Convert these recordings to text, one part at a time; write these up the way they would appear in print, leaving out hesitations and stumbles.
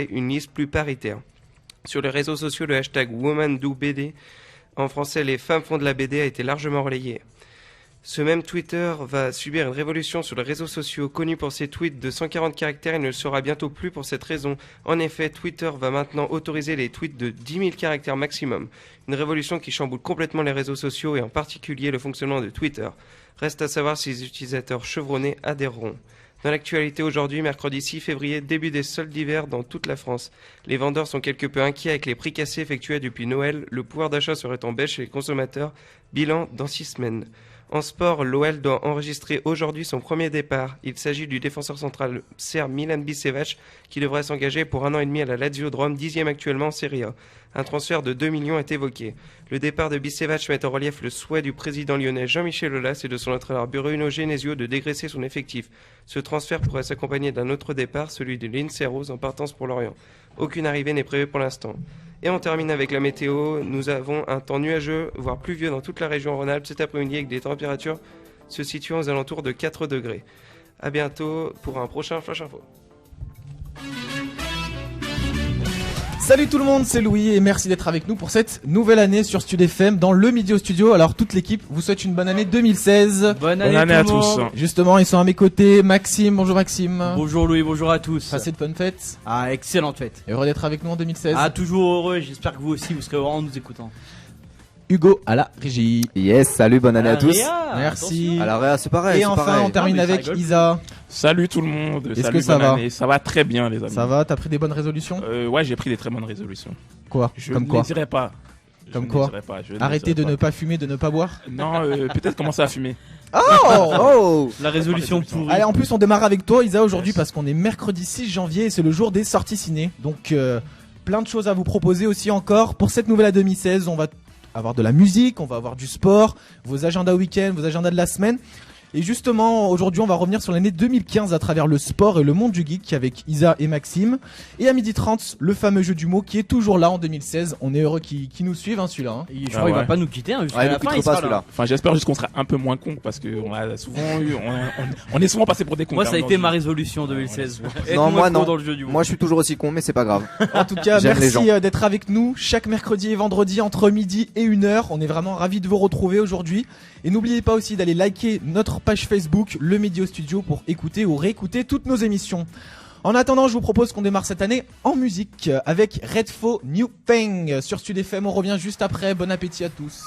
une liste plus paritaire. Sur les réseaux sociaux, le hashtag WomanDoBD, en français les femmes font de la BD, a été largement relayé. Ce même Twitter va subir une révolution sur les réseaux sociaux. Connu pour ses tweets de 140 caractères, il ne le sera bientôt plus pour cette raison. En effet, Twitter va maintenant autoriser les tweets de 10 000 caractères maximum. Une révolution qui chamboule complètement les réseaux sociaux et en particulier le fonctionnement de Twitter. Reste à savoir si les utilisateurs chevronnés adhéreront. Dans l'actualité aujourd'hui, mercredi 6 février, début des soldes d'hiver dans toute la France. Les vendeurs sont quelque peu inquiets avec les prix cassés effectués depuis Noël. Le pouvoir d'achat serait en baisse chez les consommateurs. Bilan dans 6 semaines. En sport, l'OL doit enregistrer aujourd'hui son premier départ. Il s'agit du défenseur central serbe Milan Biševac qui devrait s'engager pour 1 an et demi à la Lazio de Rome, 10e actuellement en Serie A. Un transfert de 2 millions est évoqué. Le départ de Biševac met en relief le souhait du président lyonnais Jean-Michel Aulas et de son entraîneur Bruno Genesio de dégraisser son effectif. Ce transfert pourrait s'accompagner d'un autre départ, celui de Lindsay Rose en partance pour Lorient. Aucune arrivée n'est prévue pour l'instant. Et on termine avec la météo. Nous avons un temps nuageux, voire pluvieux dans toute la région Rhône-Alpes cet après-midi avec des températures se situant aux alentours de 4 degrés. A bientôt pour un prochain Flash Info. Salut tout le monde, c'est Louis et merci d'être avec nous pour cette nouvelle année sur Stud FM dans le Midi au Studio. Alors toute l'équipe vous souhaite une bonne année 2016. Bonne année à tous. Justement, ils sont à mes côtés. Maxime, bonjour Maxime. Bonjour Louis, bonjour à tous. Passez de bonnes fêtes. Ah, excellente fête. Et heureux d'être avec nous en 2016. Ah, toujours heureux, j'espère que vous aussi vous serez heureux en nous écoutant. Hugo à la régie. Yes, salut, bonne année à tous. Merci. Alors c'est pareil. Et enfin, on termine avec Isa. Salut tout le monde. Est-ce salut, que ça bonne va année. Ça va très bien les amis. Ça va, t'as pris des bonnes résolutions? Ouais, j'ai pris des très bonnes résolutions. Quoi? Je Comme ne quoi? les dirai pas. Comme quoi? Arrêter de ne pas fumer, de ne pas boire? Non, peut-être commencer à fumer. Oh La résolution pourrie. Allez, en plus on démarre avec toi Isa aujourd'hui parce qu'on est mercredi 6 janvier et c'est le jour des sorties ciné. Donc plein de choses à vous proposer aussi encore. Pour cette nouvelle année 2016, on va avoir de la musique, on va avoir du sport, vos agendas week-end, vos agendas de la semaine. Et justement, aujourd'hui, on va revenir sur l'année 2015 à travers le sport et le monde du geek avec Isa et Maxime. Et à 12h30, le fameux jeu du mot qui est toujours là en 2016. On est heureux qu'il nous suive, celui-là. Hein. Je crois qu'il va pas nous quitter jusqu'à la fin. Il pas celui-là. Enfin, j'espère juste qu'on sera un peu moins con parce qu'on a souvent eu, on est souvent passé pour des cons. Moi, ça a été ma résolution 2016. Non, moi non. Dans le jeu du mot. Moi, je suis toujours aussi con, mais c'est pas grave. En tout cas, J'aime les merci gens. d'être avec nous chaque mercredi et vendredi entre midi et 1h. On est vraiment ravis de vous retrouver aujourd'hui. Et n'oubliez pas aussi d'aller liker notre page Facebook, le Midi au Studio, pour écouter ou réécouter toutes nos émissions. En attendant, je vous propose qu'on démarre cette année en musique avec Redfo New Thing sur Stud FM. On revient juste après. Bon appétit à tous.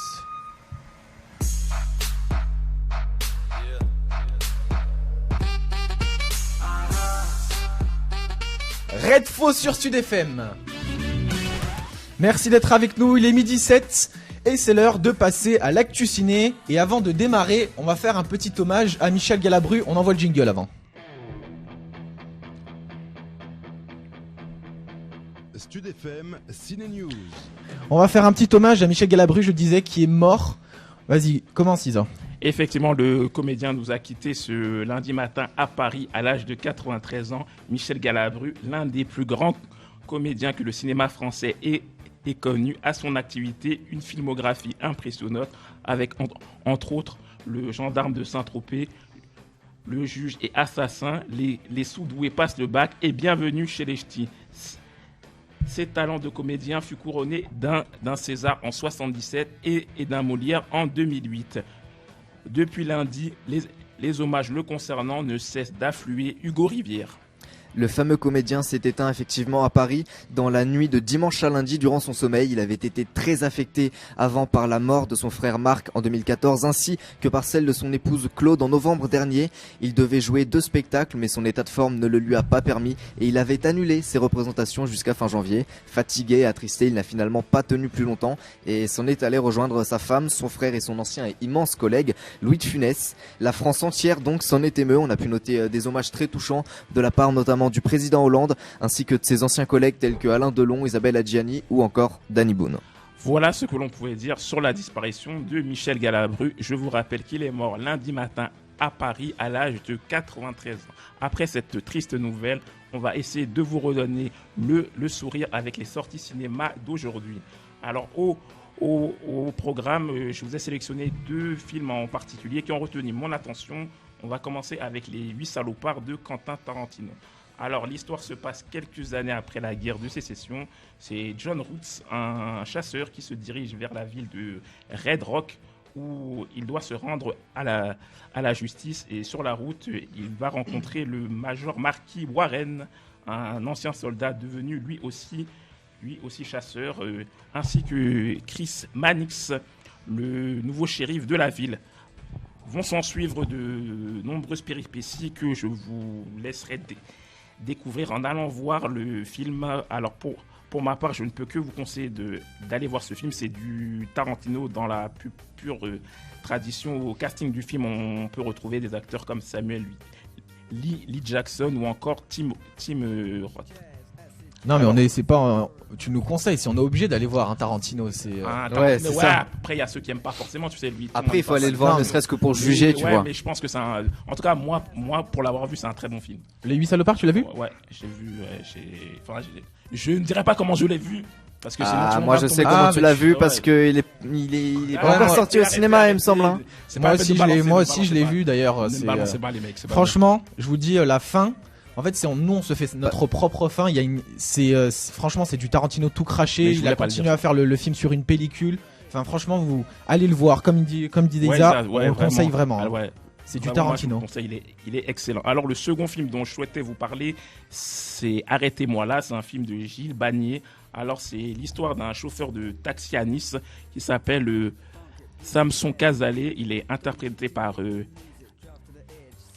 Redfo sur Stud FM. Merci d'être avec nous. Il est midi 7. Et c'est l'heure de passer à l'actu ciné. Et avant de démarrer, on va faire un petit hommage à Michel Galabru. On envoie le jingle avant. Stud FM Ciné News. On va faire un petit hommage à Michel Galabru, je disais, qui est mort. Vas-y, commence Isa. Effectivement, le comédien nous a quittés ce lundi matin à Paris à l'âge de 93 ans. Michel Galabru, l'un des plus grands comédiens que le cinéma français ait connu, à son activité une filmographie impressionnante avec entre autres Le Gendarme de Saint-Tropez, Le Juge et Assassin, Les Sous-doués passent le bac et Bienvenue chez les Ch'tis. Ses talents de comédien fut couronné d'un César en 1977 et d'un Molière en 2008. Depuis lundi, les hommages le concernant ne cessent d'affluer. Hugo Rivière. Le fameux comédien s'est éteint effectivement à Paris dans la nuit de dimanche à lundi durant son sommeil. Il avait été très affecté avant par la mort de son frère Marc en 2014 ainsi que par celle de son épouse Claude en novembre dernier. Il devait jouer 2 spectacles mais son état de forme ne le lui a pas permis et il avait annulé ses représentations jusqu'à fin janvier. Fatigué et attristé, il n'a finalement pas tenu plus longtemps et s'en est allé rejoindre sa femme, son frère et son ancien et immense collègue Louis de Funès. La France entière donc s'en est émue. On a pu noter des hommages très touchants de la part notamment du président Hollande ainsi que de ses anciens collègues tels que Alain Delon, Isabelle Adjani ou encore Danny Boone. Voilà ce que l'on pouvait dire sur la disparition de Michel Galabru. Je vous rappelle qu'il est mort lundi matin à Paris à l'âge de 93 ans. Après cette triste nouvelle, on va essayer de vous redonner le sourire avec les sorties cinéma d'aujourd'hui. Alors au programme, je vous ai sélectionné 2 films en particulier qui ont retenu mon attention. On va commencer avec Les 8 salopards de Quentin Tarantino. Alors, l'histoire se passe quelques années après la guerre de sécession. C'est John Roots, un chasseur qui se dirige vers la ville de Red Rock, où il doit se rendre à la justice. Et sur la route, il va rencontrer le major Marquis Warren, un ancien soldat devenu lui aussi chasseur, ainsi que Chris Mannix, le nouveau shérif de la ville. Vont s'en suivre de nombreuses péripéties que je vous laisserai découvrir en allant voir le film. Alors pour ma part, je ne peux que vous conseiller d'aller voir ce film. C'est du Tarantino dans la pure tradition. Au casting du film, on peut retrouver des acteurs comme Samuel Lee Jackson ou encore Tim Roth. Non mais c'est pas tu nous conseilles, si on est obligé d'aller voir un Tarantino, c'est ouais, c'est ça. Après il y a ceux qui aiment pas forcément, tu sais, lui. Après il faut aller le voir, ne serait-ce que pour juger, tu vois. Mais je pense que en tout cas moi pour l'avoir vu, c'est un très bon film. Les 8 salopards, tu l'as vu? Ouais, j'ai vu. Je ne dirais pas comment je l'ai vu. Parce que moi je sais comment tu l'as vu parce que il est pas encore sorti au cinéma, il me semble. Moi aussi je l'ai vu d'ailleurs. Franchement, je vous dis la fin. En fait, nous on se fait notre propre fin. Franchement, c'est du Tarantino tout craché. Il a continué à faire le film sur une pellicule. Enfin, franchement, vous allez le voir. Comme dit Deiza, on le conseille vraiment. Ah, ouais. C'est du Tarantino. Moi, je vous conseille, il est excellent. Alors, le second film dont je souhaitais vous parler, c'est Arrêtez-moi là. C'est un film de Gilles Bagné. Alors, c'est l'histoire d'un chauffeur de taxi à Nice qui s'appelle Samson Kazalé. Il est interprété par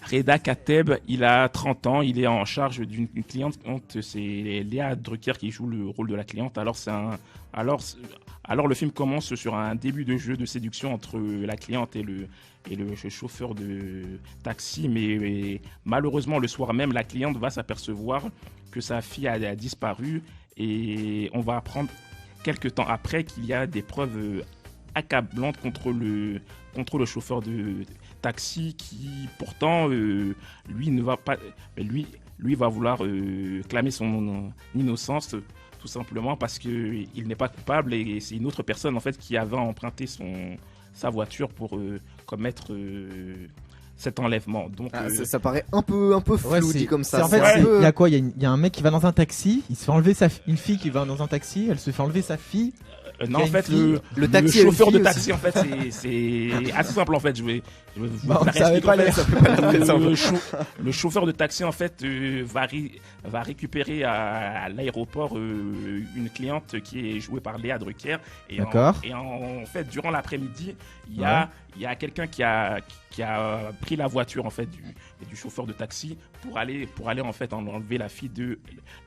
Reda Kateb. Il a 30 ans. Il est en charge d'une cliente. C'est Léa Drucker qui joue le rôle de la cliente. Alors, le film commence sur un début de jeu de séduction entre la cliente et le chauffeur de taxi. Mais malheureusement, le soir même, la cliente va s'apercevoir que sa fille a disparu. Et on va apprendre quelques temps après qu'il y a des preuves accablantes contre le chauffeur de taxi qui pourtant lui ne va pas lui va vouloir clamer son innocence tout simplement parce que il n'est pas coupable et c'est une autre personne en fait qui avait emprunté sa voiture pour commettre cet enlèvement. Donc ça paraît un peu flou dit comme ça. En fait, il y a quoi? Il y a un mec qui va dans un taxi, il se fait enlever une fille qui va dans un taxi, elle se fait enlever sa fille. Non, en fait, le chauffeur de taxi, en fait, c'est assez simple. En fait, je vais vous le chauffeur de taxi, en fait, va récupérer à l'aéroport une cliente qui est jouée par Léa Drucker. Et en fait, durant l'après-midi, il y a quelqu'un qui a pris la voiture en fait du chauffeur de taxi pour aller en fait enlever la fille de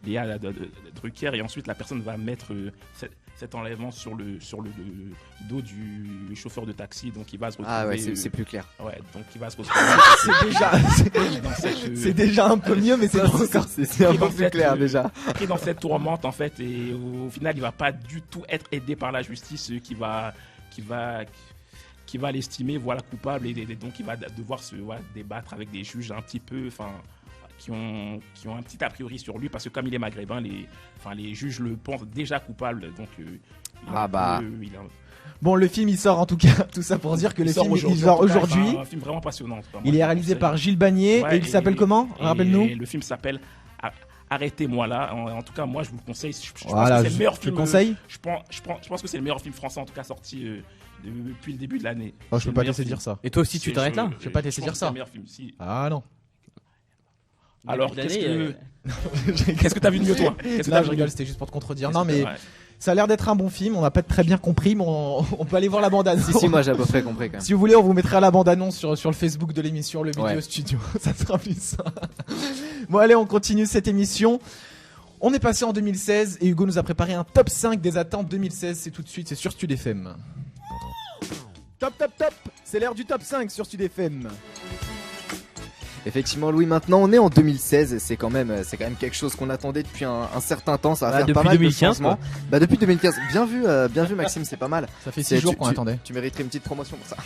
Léa Drucker et ensuite la personne va mettre cet enlèvement sur le dos du chauffeur de taxi, donc il va se retrouver. Ah ouais, c'est plus clair. Ouais, donc il va se retrouver. C'est déjà un peu mieux, mais c'est encore c'est un peu plus clair déjà. Pris dans cette tourmente en fait, et au final il va pas du tout être aidé par la justice qui va l'estimer coupable et donc il va devoir se débattre avec des juges un petit peu qui ont un petit a priori sur lui parce que comme il est maghrébin, les juges le pensent déjà coupable, donc Bon, le film il sort en tout cas, tout ça pour dire que le film il sort aujourd'hui. Un film vraiment passionnant. Il est réalisé par Gilles Bagné et il s'appelle comment? Rappelle-nous. Le film s'appelle Arrêtez-moi là. En tout cas, moi je vous le conseille. Je pense que c'est le meilleur film. Tu conseilles? Je pense que c'est le meilleur film français en tout cas sorti depuis le début de l'année. Oh, je peux pas te laisser dire ça. Et toi aussi tu t'arrêtes là? Je peux pas te laisser dire ça. Ah non. Alors, qu'est-ce que t'as vu de mieux, toi? Là, je rigole, c'était juste pour te contredire. Non, mais ça a l'air d'être un bon film. On n'a pas très bien compris, mais on peut aller voir la bande-annonce. Si, moi j'ai à peu près compris quand même. Si vous voulez, on vous mettra la bande-annonce sur le Facebook de l'émission, le Vidéo Studio. Ça sera plus ça. Bon, allez, on continue cette émission. On est passé en 2016 et Hugo nous a préparé un top 5 des attentes 2016. C'est tout de suite, c'est sur Stud FM. Top. C'est l'heure du top 5 sur Stud FM. Effectivement, Louis, maintenant on est en 2016 et c'est quand même quelque chose qu'on attendait depuis un certain temps. Ça va faire pas mal 2015, de changements. Depuis 2015, bien vu Maxime, c'est pas mal. Ça fait 6 jours qu'on attendait. Tu mériterais une petite promotion pour ça.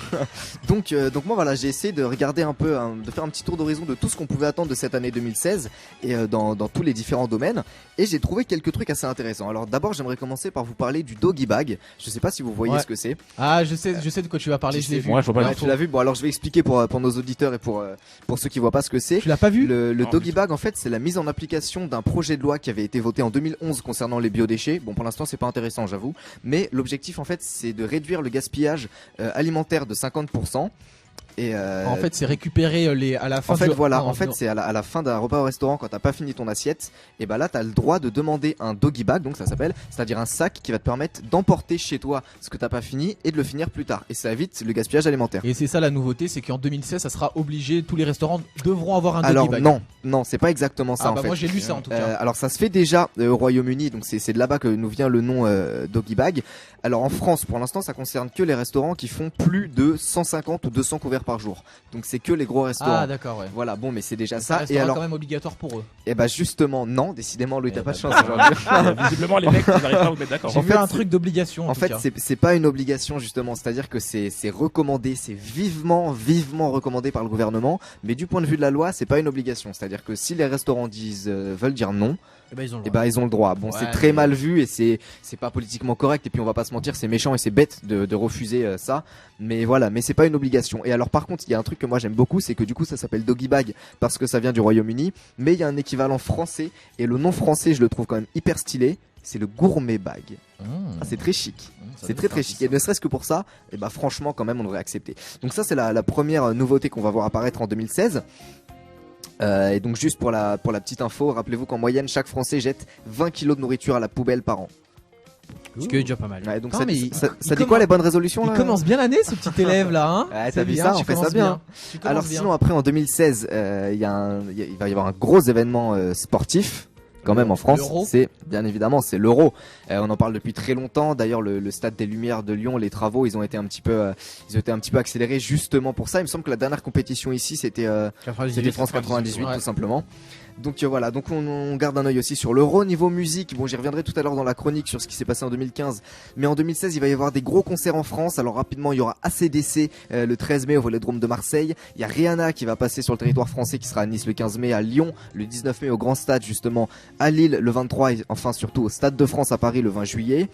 donc moi voilà, j'ai essayé de regarder un peu, de faire un petit tour d'horizon de tout ce qu'on pouvait attendre de cette année 2016 et dans tous les différents domaines. Et j'ai trouvé quelques trucs assez intéressants. Alors d'abord, j'aimerais commencer par vous parler du Doggy Bag. Je sais pas si vous voyez ce que c'est. Ah, je sais de quoi tu vas parler. Je l'ai vu. Moi, je vois pas. Tu l'as vu. Bon, alors je vais expliquer pour nos auditeurs et pour ceux qui voient pas ce que c'est. Tu l'as pas vu? Le Non, Doggy du tout. Bag, en fait, c'est la mise en application d'un projet de loi qui avait été voté en 2011 concernant les biodéchets. Bon, pour l'instant, c'est pas intéressant, j'avoue. Mais l'objectif, en fait, c'est de réduire le gaspillage alimentaire de 50%. Et En fait, c'est récupérer à la fin. en fait, voilà, non, en fait, non. c'est à la fin d'un repas au restaurant quand t'as pas fini ton assiette, et bah là t'as le droit de demander un doggy bag, donc ça s'appelle, c'est-à-dire un sac qui va te permettre d'emporter chez toi ce que t'as pas fini et de le finir plus tard. Et ça évite le gaspillage alimentaire. Et c'est ça la nouveauté, c'est qu'en 2016, ça sera obligé. Tous les restaurants devront avoir un doggy Alors bag. non, c'est pas exactement ça Ah en bah fait. moi j'ai lu ça en tout cas. Alors ça se fait déjà au Royaume-Uni, donc c'est de là-bas que nous vient le nom doggy bag. Alors en France, pour l'instant, ça concerne que les restaurants qui font plus de 150 ou 200 couverts par jour. Donc c'est que les gros restaurants. Ah d'accord, ouais. Voilà, bon, mais c'est déjà Ça ça. restera Et alors, quand même obligatoire pour eux. et bah justement, non, décidément, Louis, Eh t'as pas bah, de chance aujourd'hui. Visiblement, les mecs, ils n'arrivent pas à vous mettre d'accord. J'ai En fait fait, un c'est- truc d'obligation. En tout fait, cas. c'est pas une obligation justement, c'est-à-dire que c'est recommandé, c'est vivement recommandé par le gouvernement, mais du point de vue de la loi, c'est pas une obligation. C'est-à-dire que si les restaurants veulent dire non, Eh ben, ils ont le et droit. bah ils ont le droit. Bon, Ouais, c'est très mais- mal vu et c'est pas politiquement correct, et puis on va pas se mentir, c'est méchant et c'est bête de refuser ça, mais voilà, mais c'est pas une obligation. Et alors par contre, il y a un truc que moi j'aime beaucoup, c'est que du coup ça s'appelle doggy bag parce que ça vient du Royaume-Uni, mais il y a un équivalent français, et le nom français je le trouve quand même hyper stylé, c'est le gourmet bag. Ah, c'est très chic. Ça C'est doit très faire chic. Et ne serait-ce que pour ça, et bah franchement quand même on devrait accepter. Donc ça c'est la première nouveauté qu'on va voir apparaître en 2016. Et donc juste pour la petite info, rappelez-vous qu'en moyenne chaque Français jette 20 kilos de nourriture à la poubelle par an. Ce qui est déjà pas mal. Ouais, donc Ah, ça, mais dit- il- ça il dit quoi commence- les bonnes résolutions Il là commence bien l'année ce petit élève là, hein. Ouais, C'est t'as vu bien, ça, on tu fait ça commences bien. Tu commences Alors bien. sinon après en 2016, il va y avoir un gros événement sportif. Quand même en France, L'Euro. c'est bien évidemment c'est l'Euro. On en parle depuis très longtemps. D'ailleurs le stade des Lumières de Lyon, les travaux, ils ont été un petit peu accélérés justement pour ça. Il me semble que la dernière compétition ici c'était France 98 ouais. tout simplement. Donc voilà, donc on garde un œil aussi sur l'Euro. Niveau musique, bon j'y reviendrai tout à l'heure dans la chronique sur ce qui s'est passé en 2015, mais en 2016 il va y avoir des gros concerts en France. Alors rapidement il y aura ACDC le 13 mai au Vélodrome de Marseille, il y a Rihanna qui va passer sur le territoire français, qui sera à Nice le 15 mai, à Lyon le 19 mai au Grand Stade justement, à Lille le 23 et enfin surtout au Stade de France à Paris le 20 juillet.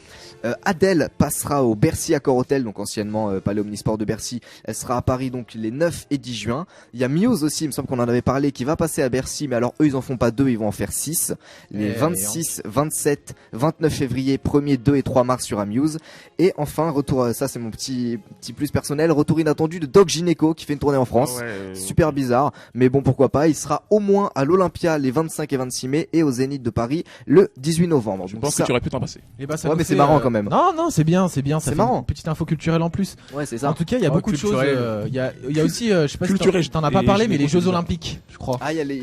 Adèle passera au Bercy Accor Hotel, donc anciennement Palais Omnisport de Bercy, elle sera à Paris donc les 9 et 10 juin. Il y a Muse aussi, il me semble qu'on en avait parlé, qui va passer à Bercy, mais alors eux ils en font pas 2, ils vont en faire 6. Les 26, 27, 29 février, 1er, 2 et 3 mars sur Amuse. Et enfin, retour, ça c'est mon petit plus personnel, retour inattendu de Doc Gynéco qui fait une tournée en France. Super bizarre, mais bon pourquoi pas, il sera au moins à l'Olympia les 25 et 26 mai et au Zénith de Paris le 18 novembre. Je Donc pense ça- que tu aurais pu t'en passer. Et bah, ça Ouais, nous mais c'est fait, marrant quand même. Non, c'est bien, ça C'est fait marrant. une petite info culturelle en plus. Ouais, c'est En ça. tout cas, il y a Oh, beaucoup de choses. culturel. Il y a aussi, je sais pas si Culturel, t'en as pas parlé, mais les Jeux culturel. Olympiques, je crois. Ah, il y a les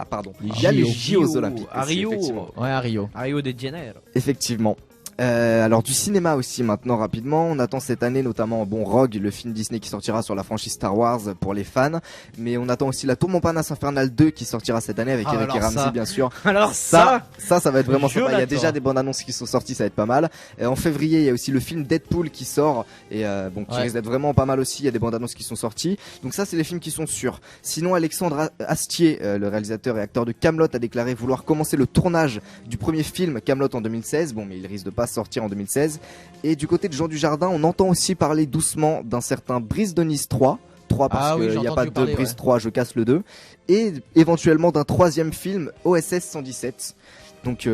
pardon. Les Il y a les JO. JO olympiques. À aussi, Rio. effectivement. Ouais, à Rio. À Rio de Janeiro. Effectivement. Alors du cinéma aussi maintenant rapidement, on attend cette année notamment Rogue, le film Disney qui sortira sur la franchise Star Wars pour les fans, mais on attend aussi la Tour Montparnasse Infernale 2 qui sortira cette année avec Ah, Eric et alors Ramsey ça. bien sûr. Alors Ça va être vraiment je sympa. Il y a l'attends. déjà des bandes annonces qui sont sorties, ça va être pas mal. En février, il y a aussi le film Deadpool qui sort et qui Ouais. risque d'être vraiment pas mal aussi. Il y a des bandes annonces qui sont sorties. Donc ça, c'est les films qui sont sûrs. Sinon, Alexandre Astier, le réalisateur et acteur de Kaamelott, a déclaré vouloir commencer le tournage du premier film Kaamelott en 2016. Bon, mais il risque de pas sortir en 2016. Et du côté de Jean Dujardin, on entend aussi parler doucement d'un certain Brise de Nice 3. 3 parce Ah oui, qu'il j'ai n'y a entendu pas de parler, Brise ouais. 3, je casse le 2. Et éventuellement d'un troisième film, OSS 117. Donc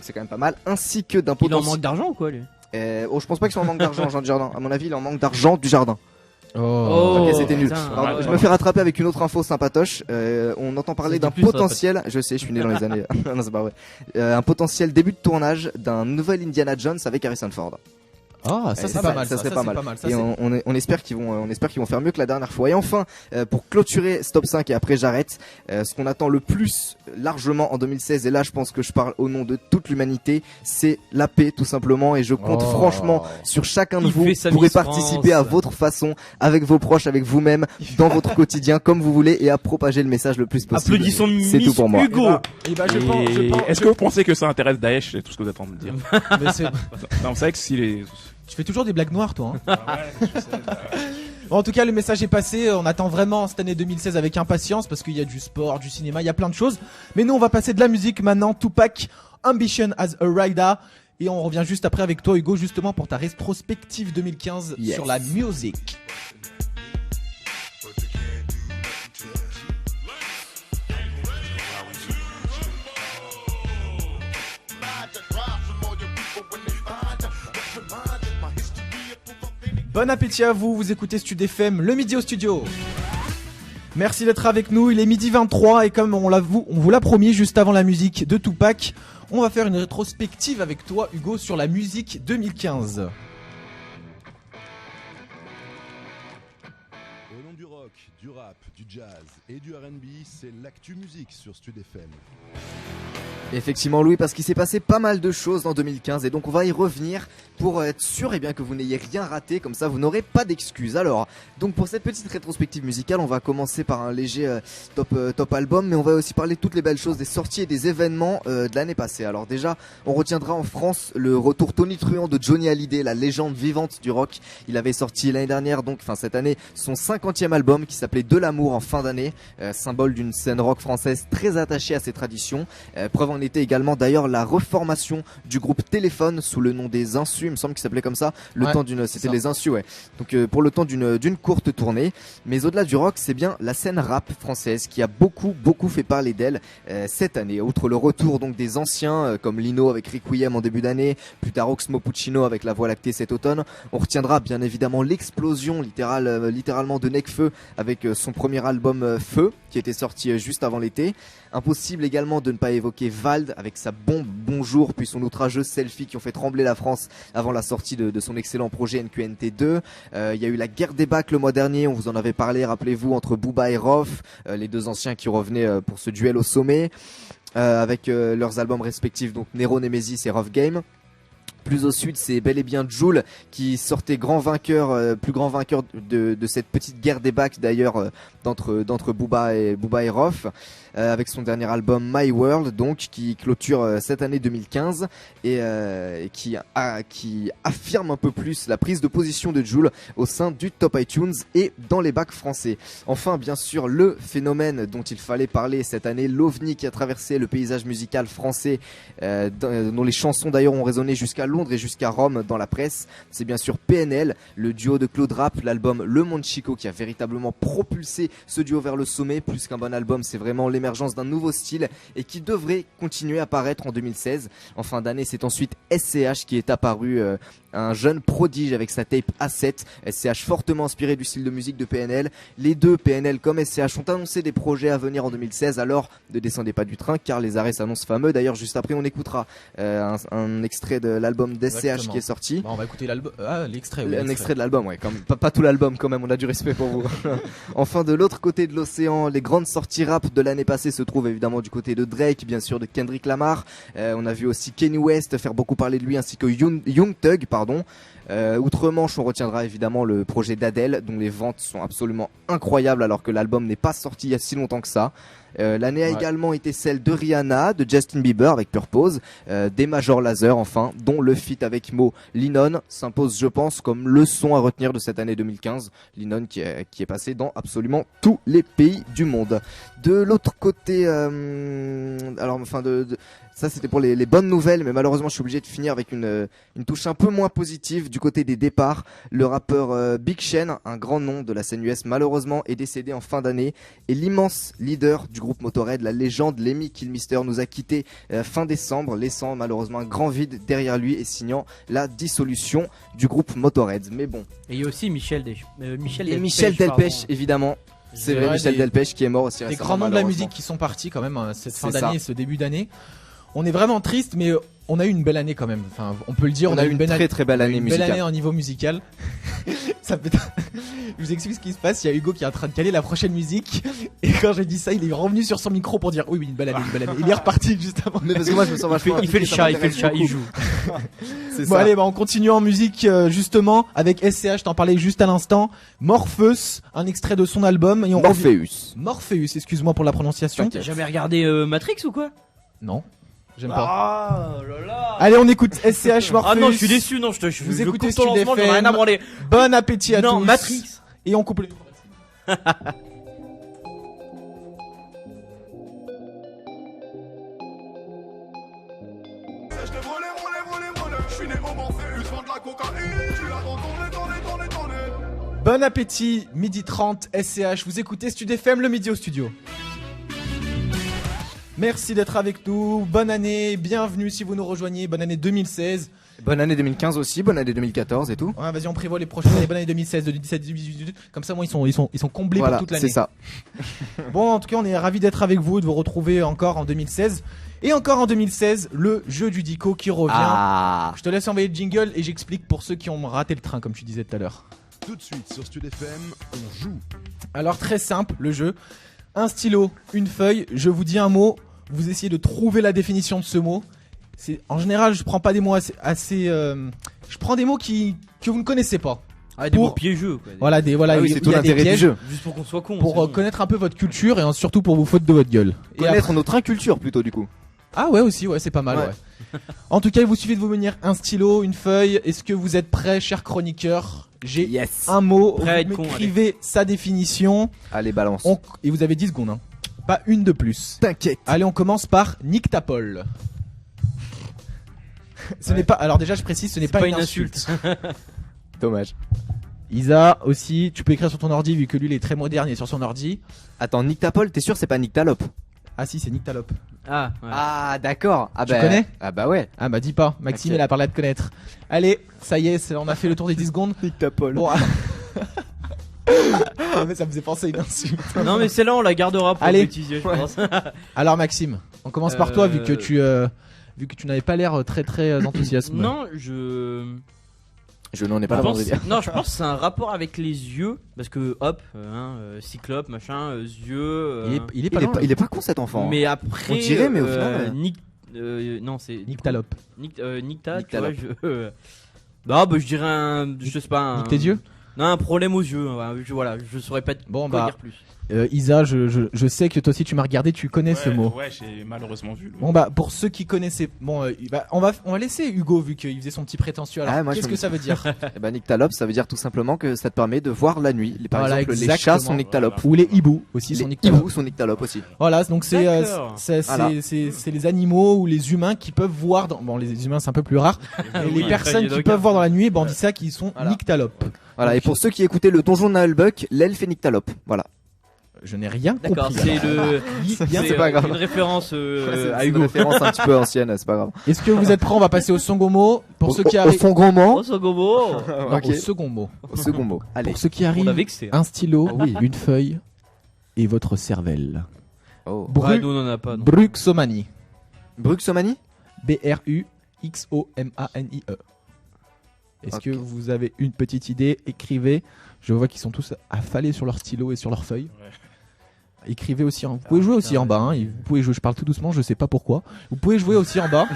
c'est quand même pas mal. Ainsi que d'un Il en potentiel. manque d'argent ou quoi lui Je pense pas qu'il soit en manque d'argent, Jean Dujardin. À mon avis, il en manque d'argent du jardin. Oh. Ok, c'était nul. putain. Alors, ouais. je me fais rattraper avec une autre info sympatoche. On entend parler Ça se d'un dit plus, ça, potentiel. Je sais, je suis né dans les années. Non, c'est pas vrai. Un potentiel début de tournage d'un nouvel Indiana Jones avec Harrison Ford. Ah, ça Eh, c'est ça, pas mal. ça serait c'est pas mal. Ça, Et c'est- on espère qu'ils vont faire mieux que la dernière fois. Et enfin, pour clôturer Stop 5 et après j'arrête, ce qu'on attend le plus largement en 2016, et là je pense que je parle au nom de toute l'humanité, c'est la paix tout simplement. Et je compte Oh. franchement sur chacun de Il vous fait sa pourrez Miss participer France. à votre façon, avec vos proches, avec vous-même, dans votre quotidien, comme vous voulez, et à propager le message le plus possible. Applaudissons C'est Miss tout pour moi. Hugo. Et bah, je pense. Est-ce que vous pensez que ça intéresse Daesh, c'est tout ce que vous êtes en train de dire? Mais c'est- Non, vous savez que si les. Tu fais toujours des blagues noires, toi. Hein. Bon, en tout cas, le message est passé. On attend vraiment cette année 2016 avec impatience parce qu'il y a du sport, du cinéma, il y a plein de choses. Mais nous, on va passer de la musique maintenant. Tupac, Ambition as a Rider. Et on revient juste après avec toi, Hugo, justement pour ta rétrospective 2015 Yes. sur la musique. Bon appétit à vous, vous écoutez Stud FM, le midi au studio. Merci d'être avec nous, il est midi 23 et comme on vous l'a promis juste avant la musique de Tupac, on va faire une rétrospective avec toi Hugo sur la musique 2015. Au nom du rock, du rap, du jazz et du R&B, c'est l'actu musique sur Stud FM. Effectivement Louis, parce qu'il s'est passé pas mal de choses en 2015 et donc on va y revenir pour être sûr que vous n'ayez rien raté, comme ça vous n'aurez pas d'excuses. Alors, donc pour cette petite rétrospective musicale, on va commencer par un léger top album, mais on va aussi parler de toutes les belles choses, des sorties et des événements de l'année passée. Alors déjà, on retiendra en France le retour tonitruant de Johnny Hallyday, la légende vivante du rock. Il avait sorti l'année dernière, cette année, son 50e album qui s'appelait De l'amour en fin d'année, symbole d'une scène rock française très attachée à ses traditions. Preuve en était également d'ailleurs la reformation du groupe Téléphone sous le nom des Insus, il me semble qu'il s'appelait comme ça, c'était les Insus, ouais. Donc pour le temps d'une courte tournée. Mais au-delà du rock, c'est bien la scène rap française qui a beaucoup fait parler d'elle cette année. Outre le retour donc des anciens comme Lino avec Requiem en début d'année, plus tard Oxmo Puccino avec La Voie lactée cet automne, on retiendra bien évidemment l'explosion littéralement de Nekfeu avec son premier album Feu qui était sorti juste avant l'été. Impossible également de ne pas évoquer Vald avec sa bombe Bonjour puis son outrageuse Selfie qui ont fait trembler la France avant la sortie de son excellent projet NQNT2. Il y a eu la guerre des bacs le mois dernier, on vous en avait parlé, rappelez-vous, entre Booba et Rof, les deux anciens qui revenaient pour ce duel au sommet, avec leurs albums respectifs, donc Nero Nemesis et Rough Game. Plus au sud, c'est bel et bien Jul qui sortait plus grand vainqueur de cette petite guerre des bacs d'ailleurs d'entre Booba et Rof, avec son dernier album My World, donc qui clôture cette année 2015 et qui affirme un peu plus la prise de position de Jul au sein du top iTunes et dans les bacs français. Enfin, bien sûr, le phénomène dont il fallait parler cette année, l'OVNI qui a traversé le paysage musical français, dont les chansons d'ailleurs ont résonné jusqu'à Londres et jusqu'à Rome dans la presse, c'est bien sûr PNL, le duo de Claude Rapp, l'album Le Monde Chico qui a véritablement propulsé ce duo vers le sommet. Plus qu'un bon album, c'est vraiment l'émergence d'un nouveau style et qui devrait continuer à paraître en 2016. En fin d'année, c'est ensuite SCH qui est apparu, un jeune prodige avec sa tape A7, SCH fortement inspiré du style de musique de PNL. Les deux, PNL comme SCH, ont annoncé des projets à venir en 2016, alors ne descendez pas du train car les arrêts s'annoncent fameux. D'ailleurs, juste après, on écoutera un extrait de l'album d'SCH qui est sorti. On va écouter l'album, l'extrait. Un extrait de l'album, ouais, quand même. Pas tout l'album quand même, on a du respect pour vous. Enfin, de l'autre côté de l'océan, les grandes sorties rap de l'année passée se trouvent évidemment du côté de Drake, bien sûr, de Kendrick Lamar. On a vu aussi Kanye West faire beaucoup parler de lui, ainsi que Young Thug, pardon. Outre-Manche, on retiendra évidemment le projet d'Adèle, dont les ventes sont absolument incroyables alors que l'album n'est pas sorti il y a si longtemps que ça. L'année a également été celle de Rihanna, de Justin Bieber avec Purpose, des Major Lazer enfin, dont le feat avec Mo Linon s'impose, je pense, comme le son à retenir de cette année 2015. Linon qui est passé dans absolument tous les pays du monde. De l'autre côté, ça c'était pour les bonnes nouvelles, mais malheureusement je suis obligé de finir avec une touche un peu moins positive du côté des départs. Le rappeur Big Sean, un grand nom de la scène US, malheureusement est décédé en fin d'année, et l'immense leader du groupe Motörhead, la légende Lemmy Kilmister, nous a quitté fin décembre, laissant malheureusement un grand vide derrière lui et signant la dissolution du groupe Motörhead. Mais bon. Et il y a aussi Michel Delpech, évidemment. C'est vrai, Michel Delpech qui est mort aussi récemment. Des grands noms de la musique qui sont partis quand même cette fin d'année, ce début d'année. On est vraiment triste, mais on a eu une belle année quand même. Enfin, on peut le dire. On a eu une très belle année musicale. Belle année au niveau musical. Ça peut... Je vous explique ce qui se passe. Il y a Hugo qui est en train de caler la prochaine musique. Et quand j'ai dit ça, il est revenu sur son micro pour dire oui, une belle année, une belle année. Il est reparti juste avant. Mais parce que moi, je me sens vachement. Il fait le chat, il joue. C'est bon, ça. Allez, on continue en musique justement avec SCH. T'en parlais juste à l'instant. Morpheus, un extrait de son album. Et Morpheus. Excuse-moi pour la prononciation. T'as jamais regardé Matrix ou quoi? Non. J'aime pas. Ah là là. Allez, on écoute SCH Morpheus. Ah non, je suis déçu, non, vous écoutez Stud FM. J'en ai rien à branler. Bon appétit à tous. Non, Matrix. Et on coupe le micro. Bon appétit, midi 30, SCH. Vous écoutez Stud FM, le midi au studio. Merci d'être avec nous. Bonne année, bienvenue si vous nous rejoignez. Bonne année 2016. Bonne année 2015 aussi, bonne année 2014 et tout. Ouais, vas-y, on prévoit les prochaines années. Bonne année 2016, 2017, 2018. Comme ça, moi, ils sont comblés Voilà, pour toute l'année. c'est ça. Bon, en tout cas, on est ravis d'être avec vous et de vous retrouver encore en 2016. Et encore en 2016, le jeu du Dico qui revient. Ah. Je te laisse envoyer le jingle et j'explique pour ceux qui ont raté le train, comme tu disais tout à l'heure. Tout de suite sur Stud FM, on joue. Alors, très simple, le jeu. Un stylo, une feuille, je vous dis un mot, vous essayez de trouver la définition de ce mot. En général, je prends pas des mots je prends des mots que vous ne connaissez pas. Ah, des Pour- mots piégeux quoi. Voilà, Ah oui, c'est il tout y a des l'intérêt du pièges jeu. Juste pour qu'on soit con. pour c'est bon. connaître un peu votre culture et surtout pour vous foutre de votre gueule. Et Connaître après- notre inculture plutôt du coup. Ah ouais aussi, ouais, c'est pas mal. Ouais. Ouais. En tout cas, il vous suffit de vous munir un stylo, une feuille. Est-ce que vous êtes prêts, chers chroniqueurs? J'ai Yes. un mot, Prêt à être vous con, m'écrivez sa définition. Allez, balance. Et vous avez 10 secondes, hein. Pas une de plus. T'inquiète. Allez, on commence par Nyctapol. Ce n'est pas. Alors déjà, je précise, ce n'est C'est pas une insulte. Dommage. Isa aussi, tu peux écrire sur ton ordi vu que lui il est très moderne et sur son ordi. Attends, Nyctapol, t'es sûr c'est pas Nyctalope? Ah si, c'est Nyctalope. Ah, ouais. Ah, d'accord. Ah Tu connais? Ah bah ouais. Ah bah dis pas, Maxime Ok. il a parlé à te connaître. Allez, ça y est, on a fait le tour des 10 secondes. Nyctapol. Bon. Ah, mais ça me faisait penser à une insulte. Non, mais celle-là, on la gardera pour Allez. le bêtisier, je pense. Alors Maxime, on commence par toi vu que tu n'avais pas l'air très enthousiasme. Non, Je n'en ai pas je la pense, moindre idée. non, je pense que c'est un rapport avec les yeux. Parce que, hop, cyclope, machin, yeux. Il est pas loin. Il est pas con cet enfant. Mais après. On dirait, mais au final, non, c'est. Nyctalope. Nicta, tu Nyctalope. vois, non, bah, je dirais un. Je sais pas. Nique tes yeux. Non, un problème aux yeux. Voilà, je saurais pas Bon, quoi bah, dire plus. Isa, je sais que toi aussi tu m'as regardé, tu connais ce mot. Ouais, j'ai malheureusement vu. Bon bah pour ceux qui connaissaient, bon on va laisser Hugo vu qu'il faisait son petit prétentieux. Alors Ah, moi, qu'est-ce je que me- ça veut dire? Eh ben, Nyctalope, ça veut dire tout simplement que ça te permet de voir la nuit. Par Voilà, exemple, les exactement. chats sont Nyctalopes. Ou les hiboux aussi sont Les Nyctalopes. hiboux sont Nyctalopes aussi. Voilà, donc c'est D'accord. Voilà. c'est les animaux ou les humains qui peuvent voir bon les humains c'est un peu plus rare. Mais les Oui, personnes il y en a qui aucun. peuvent voir dans la nuit, ben on dit ça qu'ils sont Voilà. Nyctalopes. Voilà. Et pour ceux qui écoutaient le donjon de Nullbuck, l'elfe est Nyctalope. Voilà. Je n'ai rien D'accord, compris. c'est le. c'est pas grave. Une référence C'est à une Hugo. référence un petit peu ancienne, c'est pas grave. Est-ce que vous êtes prêts? On va passer au second mot. Pour ceux qui Au arrivent, second mot. Oh, Sogobo non, Ok. au second mot. Au second mot. Allez. Pour ceux qui On a arrivent, vexé. un stylo, Oui. une feuille et votre cervelle. Oh. Ouais, nous on en a pas. non. Bruxomanie. Bruxomanie. Bruxomanie. Est-ce Ok. que vous avez une petite idée? Écrivez. Je vois qu'ils sont tous affalés sur leur stylo et sur leur feuille. Ouais. Écrivez aussi. Vous pouvez jouer aussi en bas. Hein. Vous pouvez jouer. Je parle tout doucement. Je sais pas pourquoi. Vous pouvez jouer aussi en bas.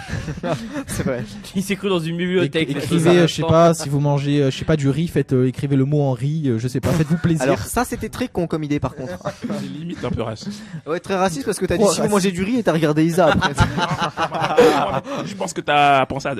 C'est vrai. Il s'est cru dans une bibliothèque. Écrivez. Je sais pas si vous mangez. Je sais pas du riz. Écrivez le mot en riz. Je sais pas. Faites-vous plaisir. Alors ça c'était très con comme idée par contre. C'est limite un peu raciste. Ouais, très raciste parce que t'as dit Oh, si vous raciste. mangez du riz et t'as regardé Isa après. Je pense que t'as pensé à.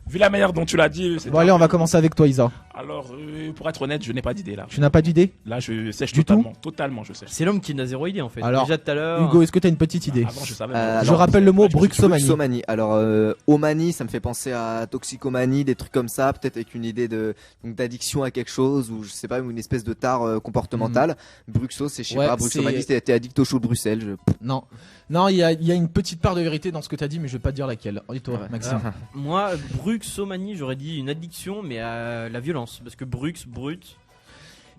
Vu la manière dont tu l'as dit, c'est Bon allez, on va commencer avec toi, Isa. Alors, pour être honnête, je n'ai pas d'idée là. Tu n'as pas d'idée? Là, je sèche Du totalement. Totalement, je sèche. C'est l'homme qui n'a zéro idée en fait. Alors, Déjà tout à l'heure. Hugo, est-ce que tu as une petite idée? Avant, je savais. Je rappelle le mot Ouais, je me suis- bruxomanie. Bruxomanie. Alors omanie, ça me fait penser à toxicomanie, des trucs comme ça, peut-être avec une idée de donc d'addiction à quelque chose ou je sais pas, une espèce de tare comportementale. Bruxo, c'est je sais Ouais, pas, bruxomanie, c'est- t'es addict au chou de Bruxelles. Non. Non, il y a une petite part de vérité dans ce que tu as dit, mais je vais pas te dire laquelle. Et toi, Ouais. Maxime? Moi, bruxomanie, j'aurais dit une addiction, mais à la violence. Parce que brut.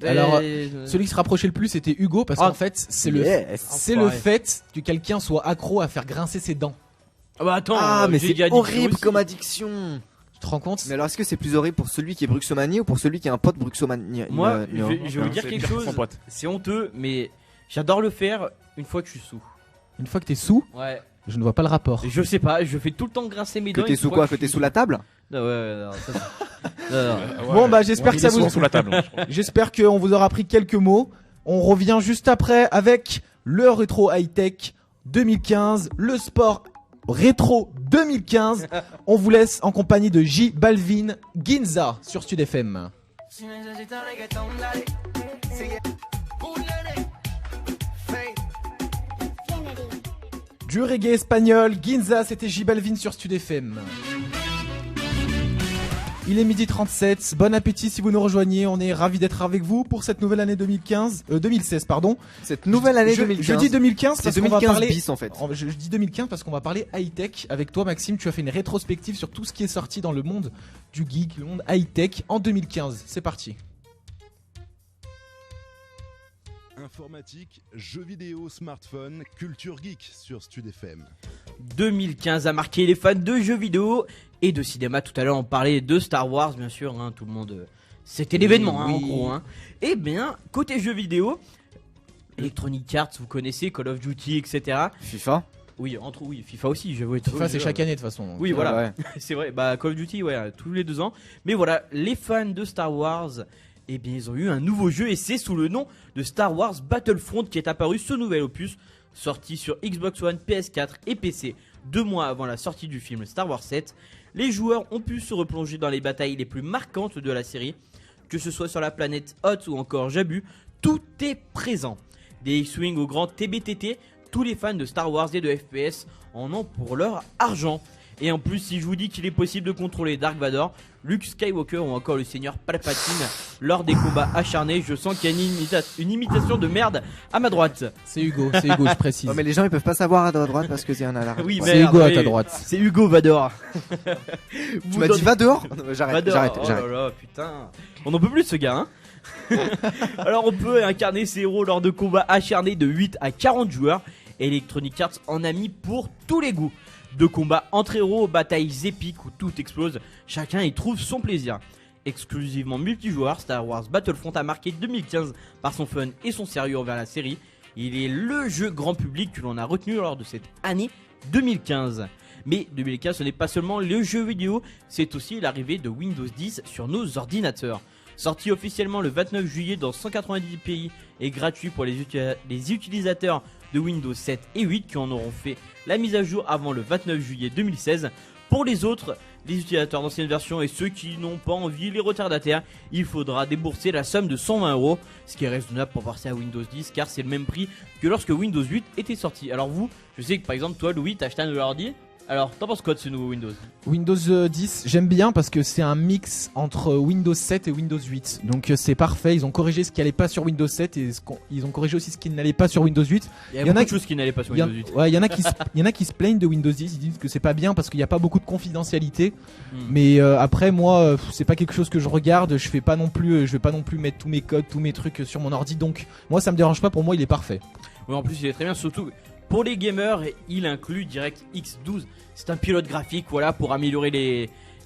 Alors, Et- Celui qui se rapprochait le plus c'était Hugo parce Ah. qu'en fait c'est le Enfoiré. fait que quelqu'un soit accro à faire grincer ses dents. Ah bah attends, Ah mais j'ai c'est dit addiction horrible aussi. comme addiction. Tu te rends compte? Mais alors est-ce que c'est plus horrible pour celui qui est bruxomanie ou pour celui qui a un pote bruxomanie? Moi, je vais vous C'est dire quelque pire que son chose. pote. C'est honteux, mais j'adore le faire une fois que je suis sous. Une fois que t'es sous, Ouais. je ne vois pas le rapport. Je sais pas, je fais tout le temps grincer mes Que dents. t'es une sous fois quoi? que Que je t'es suis sous la table? Non, ouais, non, ça, c'est- non, non. Bon, bah, j'espère que ça Il est vous- souvent sous la table. je crois. J'espère qu'on vous aura appris quelques mots. On revient juste après avec le rétro high-tech 2015, le sport rétro 2015. On vous laisse en compagnie de J Balvin Ginza sur Stud FM. Du reggae espagnol, Ginza, c'était J Balvin sur Stud FM. Il est 12h37, bon appétit si vous nous rejoignez, on est ravis d'être avec vous pour cette nouvelle année 2016 pardon. Cette nouvelle année 2015. Je dis 2015 C'est parce qu'on va 2015 parler bis en fait. je dis 2015 parce qu'on va parler high-tech avec toi Maxime, tu as fait une rétrospective sur tout ce qui est sorti dans le monde du geek, le monde high-tech en 2015. C'est parti. Informatique, jeux vidéo, smartphone, culture geek sur Stud FM. 2015 a marqué les fans de jeux vidéo et de cinéma. Tout à l'heure on parlait de Star Wars bien sûr, hein, tout le monde... C'était l'événement Oui. en gros. Hein. Et bien côté jeux vidéo, Electronic Arts vous connaissez, Call of Duty etc. FIFA. Oui, FIFA aussi, je vais être... FIFA c'est chaque année de toute façon. Oui voilà, Ouais. c'est vrai, bah Call of Duty ouais, tous les 2 ans. Mais voilà, les fans de Star Wars, eh bien ils ont eu un nouveau jeu et c'est sous le nom de Star Wars Battlefront qui est apparu ce nouvel opus, sorti sur Xbox One, PS4 et PC 2 mois avant la sortie du film Star Wars 7. Les joueurs ont pu se replonger dans les batailles les plus marquantes de la série, que ce soit sur la planète Hoth ou encore Jabu, tout est présent. Des X-Wing au grand TBTT, tous les fans de Star Wars et de FPS en ont pour leur argent. Et en plus, si je vous dis qu'il est possible de contrôler Dark Vador, Luke Skywalker ou encore le Seigneur Palpatine lors des combats acharnés, je sens qu'il y a une imitation de merde à ma droite. C'est Hugo, je précise. Oh, mais les gens ils peuvent pas savoir à droite parce que c'est un alarme. Oui, C'est merde, Hugo à oui. ta droite. C'est Hugo Vador. Tu m'as dit va dehors. Non, J'arrête. Vador, oh là là, putain. On en peut plus de ce gars, hein. Alors on peut incarner ses héros lors de combats acharnés de 8 à 40 joueurs. Electronic Arts en a mis pour tous les goûts. De combats entre héros, batailles épiques où tout explose, chacun y trouve son plaisir. Exclusivement multijoueur, Star Wars Battlefront a marqué 2015 par son fun et son sérieux envers la série. Il est le jeu grand public que l'on a retenu lors de cette année 2015. Mais 2015 ce n'est pas seulement le jeu vidéo, c'est aussi l'arrivée de Windows 10 sur nos ordinateurs. Sorti officiellement le 29 juillet dans 190 pays et gratuit pour les utilisateurs de Windows 7 et 8 qui en auront fait la mise à jour avant le 29 juillet 2016. Pour les autres, les utilisateurs d'anciennes versions et ceux qui n'ont pas envie, les retardataires, il faudra débourser la somme de 120 €, ce qui est raisonnable pour passer à Windows 10 car c'est le même prix que lorsque Windows 8 était sorti. Alors vous, je sais que par exemple toi Louis, t'as acheté un nouvel ordi. Alors, t'en penses quoi de ce nouveau Windows ? Windows 10, j'aime bien parce que c'est un mix entre Windows 7 et Windows 8. Donc c'est parfait, ils ont corrigé ce qui allait pas sur Windows 7 et ils ont corrigé aussi ce qui n'allait pas sur Windows 8. Il y a beaucoup de choses qui n'allaient pas sur Windows 8. Ouais, il y en a qui se plaignent de Windows 10, ils disent que c'est pas bien parce qu'il n'y a pas beaucoup de confidentialité. Mais après moi, c'est pas quelque chose que je regarde, je vais pas non plus mettre tous mes codes, tous mes trucs sur mon ordi. Donc moi ça me dérange pas, pour moi il est parfait. Oui, en plus il est très bien, surtout pour les gamers, il inclut DirectX 12. C'est un pilote graphique, voilà, pour améliorer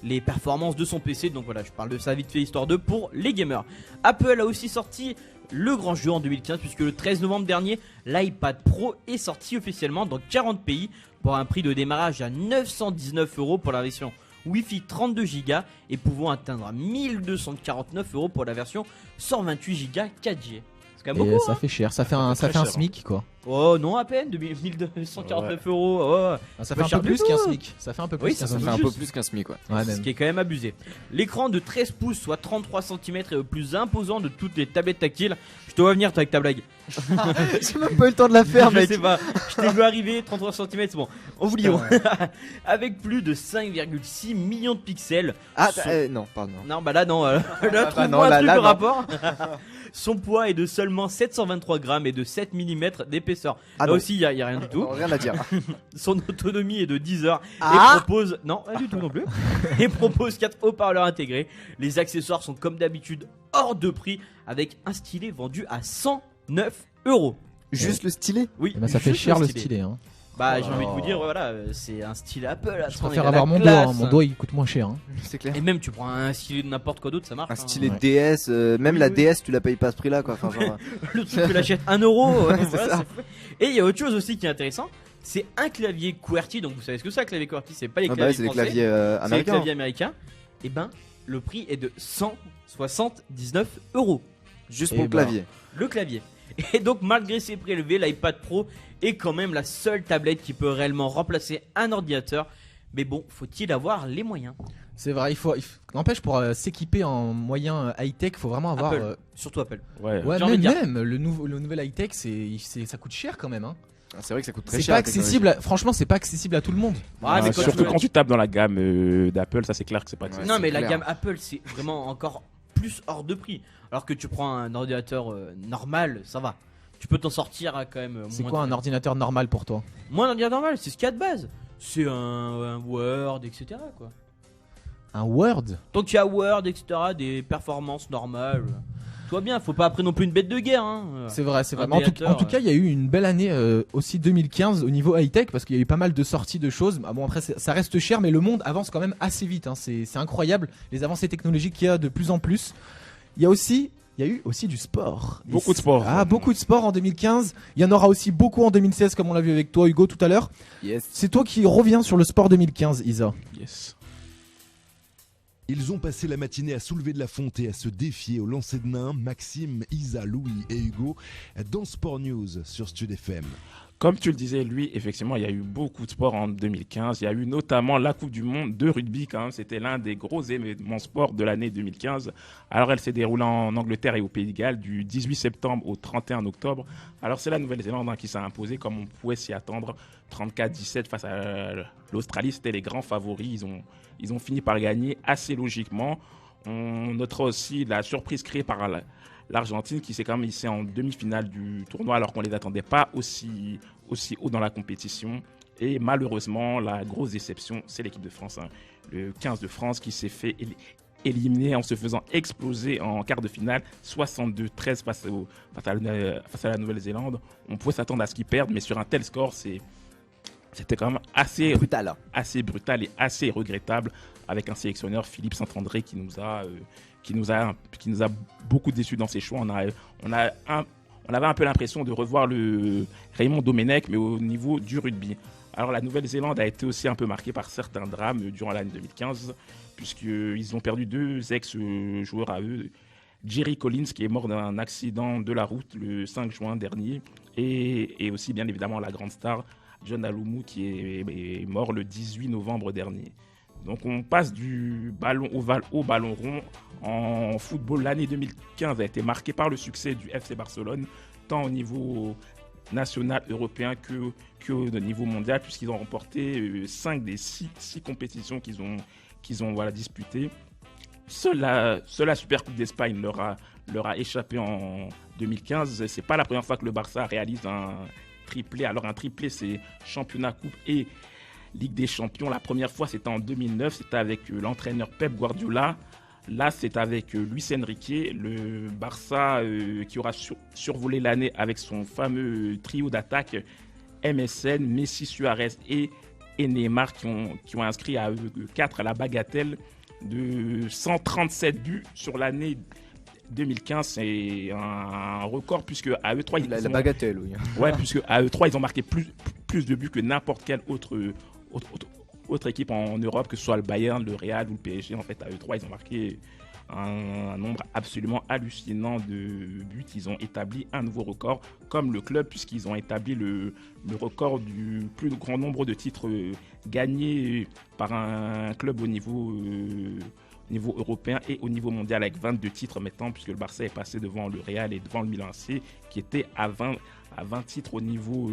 les performances de son PC. Donc voilà, je parle de ça vite fait histoire de pour les gamers. Apple a aussi sorti le grand jeu en 2015 puisque le 13 novembre dernier, l'iPad Pro est sorti officiellement dans 40 pays pour un prix de démarrage à 919 € pour la version Wi-Fi 32 Go et pouvant atteindre 1249 € pour la version 128 Go 4G. C'est quand même Et beaucoup, ça hein. fait cher, ça fait un SMIC quoi. Oh non, à peine, 1249 €. Oh. Ça fait Pas un cher peu du plus tout, qu'un hein. SMIC. Ça fait un peu plus Oui, qu'un ça Ça SMIC. fait un juste. peu plus qu'un SMIC quoi. Ouais, Ce même. qui est quand même abusé. L'écran de 13 pouces, soit 33 cm est le plus imposant de toutes les tablettes tactiles. Je te vois venir toi avec ta blague. J'ai même pas eu le temps de la faire Je mec. sais pas, je t'ai vu arriver, 33 cm, c'est bon. On vous lions. Avec plus de 5,6 millions de pixels. Ah Son- non pardon. Non, bah là non, là bah trouve-moi non, un là, truc là, de non. rapport. Son poids est de seulement 723 grammes et de 7 mm d'épaisseur. Ah Là non. aussi, il y a rien du tout. Non, rien à dire. Son autonomie est de 10 heures Ah et propose... Non, pas du tout non plus. Et propose 4 haut-parleurs intégrés. Les accessoires sont comme d'habitude hors de prix avec un stylet vendu à 109 €. Juste le stylet. Oui, Eh ben, ça fait juste cher le stylet. Hein. Bah, Oh j'ai là envie de là. vous dire, voilà, c'est un stylet Apple. Je attends, préfère il a la avoir mon doigt. classe. Hein. Mon doigt il coûte moins cher. Hein. C'est clair. Et même, tu prends un stylet de n'importe quoi d'autre, ça marche. Un hein. stylet Ouais. DS, même Oui, la oui. DS tu la payes pas à ce prix là quoi. Enfin, genre, Le truc, tu l'achètes 1 €. Ouais, c'est voilà, ça. c'est fait. Et il y a autre chose aussi qui est intéressant. C'est un clavier QWERTY. Donc, vous savez ce que c'est un clavier QWERTY? C'est pas les ah bah claviers ouais, c'est des français. claviers C'est les américains. claviers américains. Et ben, le prix est de 179 €. Juste Et pour le bah. clavier. Le clavier. Et donc, malgré ses prix élevés, l'iPad Pro est quand même la seule tablette qui peut réellement remplacer un ordinateur. Mais bon, faut-il avoir les moyens? C'est vrai, n'empêche pour s'équiper en moyen high-tech, faut vraiment avoir. Apple. Surtout Apple. Ouais. Ouais, J'ai envie de dire. même le nouvel high-tech, ça coûte cher quand même. Hein. C'est vrai que ça coûte très C'est cher. pas la technologie. accessible, franchement, c'est pas accessible à tout le monde. Ouais, mais Surtout quand tu tapes dans la gamme d'Apple, ça c'est clair que c'est pas accessible. Non, c'est mais la clair. gamme Apple, c'est vraiment encore plus hors de prix. Alors que tu prends un ordinateur normal, ça va. Tu peux t'en sortir à quand même. C'est moins quoi de- un ordinateur normal pour toi? Moi, un ordinateur normal, c'est ce qu'il y a de base. C'est un Word, etc. quoi. Un Word? Tant qu'il y a Word, etc., des performances normales. Tout va bien, faut pas après non plus une bête de guerre. Hein. C'est vrai, c'est vrai. Un Mais en tout ordinateur, cas, il y a eu une belle année aussi 2015 au niveau high-tech parce qu'il y a eu pas mal de sorties de choses. Ah bon, après, ça reste cher, mais le monde avance quand même assez vite. Hein. C'est incroyable les avancées technologiques qu'il y a de plus en plus. Il y a eu aussi du sport. Beaucoup de sport. Ah, beaucoup de sport en 2015. Il y en aura aussi beaucoup en 2016, comme on l'a vu avec toi, Hugo, tout à l'heure. Yes. C'est toi qui reviens sur le sport 2015, Isa. Yes. Ils ont passé la matinée à soulever de la fonte et à se défier au lancer de nain. Maxime, Isa, Louis et Hugo dans Sport News sur Stud FM. Comme tu le disais, lui, effectivement, il y a eu beaucoup de sports en 2015. Il y a eu notamment la Coupe du Monde de rugby, quand même. C'était l'un des gros événements sport de l'année 2015. Alors, elle s'est déroulée en Angleterre et au Pays de Galles du 18 septembre au 31 octobre. Alors, c'est la Nouvelle-Zélande qui s'est imposée, comme on pouvait s'y attendre. 34-17 face à l'Australie. C'était les grands favoris. Ils ont fini par gagner assez logiquement. On notera aussi la surprise créée par l'Argentine qui s'est quand même hissée en demi-finale du tournoi alors qu'on ne les attendait pas aussi haut dans la compétition. Et malheureusement, la grosse déception, c'est l'équipe de France. Hein. Le 15 de France qui s'est fait éliminer en se faisant exploser en quart de finale 62-13 face à la Nouvelle-Zélande. On pouvait s'attendre à ce qu'ils perdent, mais sur un tel score, c'était quand même assez Brutal. assez brutal et assez regrettable avec un sélectionneur Philippe Saint-André qui nous a beaucoup déçus dans ses choix. On avait un peu l'impression de revoir le Raymond Domenech mais au niveau du rugby. Alors la Nouvelle-Zélande a été aussi un peu marquée par certains drames durant l'année 2015 puisqu'ils ont perdu 2 ex-joueurs à eux. Jerry Collins qui est mort d'un accident de la route le 5 juin dernier et aussi bien évidemment la grande star John Aloumou qui est mort le 18 novembre dernier. Donc on passe du ballon ovale au ballon rond. En football, l'année 2015 a été marquée par le succès du FC Barcelone, tant au niveau national européen que au niveau mondial, puisqu'ils ont remporté 5 des 6 compétitions qu'ils ont disputées. Seule la Super Coupe d'Espagne leur a échappé en 2015. C'est pas la première fois que le Barça réalise un triplé. Alors un triplé, c'est championnat, coupe et Ligue des Champions. La première fois, c'était en 2009. C'était avec l'entraîneur Pep Guardiola. Là, c'est avec Luis Enrique, le Barça qui aura survolé l'année avec son fameux trio d'attaque MSN, Messi, Suarez et Neymar qui ont inscrit à eux 4 à la bagatelle de 137 buts sur l'année 2015. C'est un record puisque à eux 3 La bagatelle, oui. Ouais, puisque à eux 3 ils ont marqué plus de buts que n'importe quelle autre équipe en Europe, que ce soit le Bayern, le Real ou le PSG. En fait, à eux 3 ils ont marqué un nombre absolument hallucinant de buts. Ils ont établi un nouveau record, comme le club, puisqu'ils ont établi le record du plus grand nombre de titres gagnés par un club au niveau européen et au niveau mondial, avec 22 titres maintenant, puisque le Barça est passé devant le Real et devant le Milan AC, qui était à 20 titres au niveau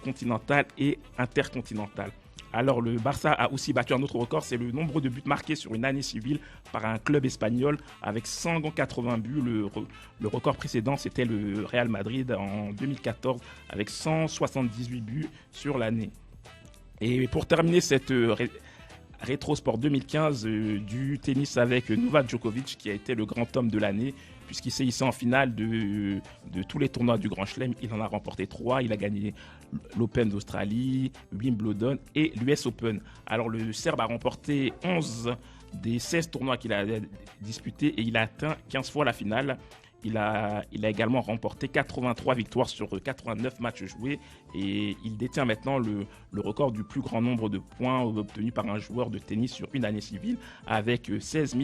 continental et intercontinental. Alors le Barça a aussi battu un autre record, c'est le nombre de buts marqués sur une année civile par un club espagnol avec 180 buts. Le record précédent, c'était le Real Madrid en 2014 avec 178 buts sur l'année. Et pour terminer cette Rétrosport 2015 du tennis avec Novak Djokovic qui a été le grand homme de l'année puisqu'il s'est hissé en finale de tous les tournois du Grand Chelem. Il en a remporté 3. Il a gagné l'Open d'Australie, Wimbledon et l'US Open. Alors le Serbe a remporté 11 des 16 tournois qu'il a disputés et il a atteint 15 fois la finale. Il a également remporté 83 victoires sur 89 matchs joués et il détient maintenant le record du plus grand nombre de points obtenus par un joueur de tennis sur une année civile avec 16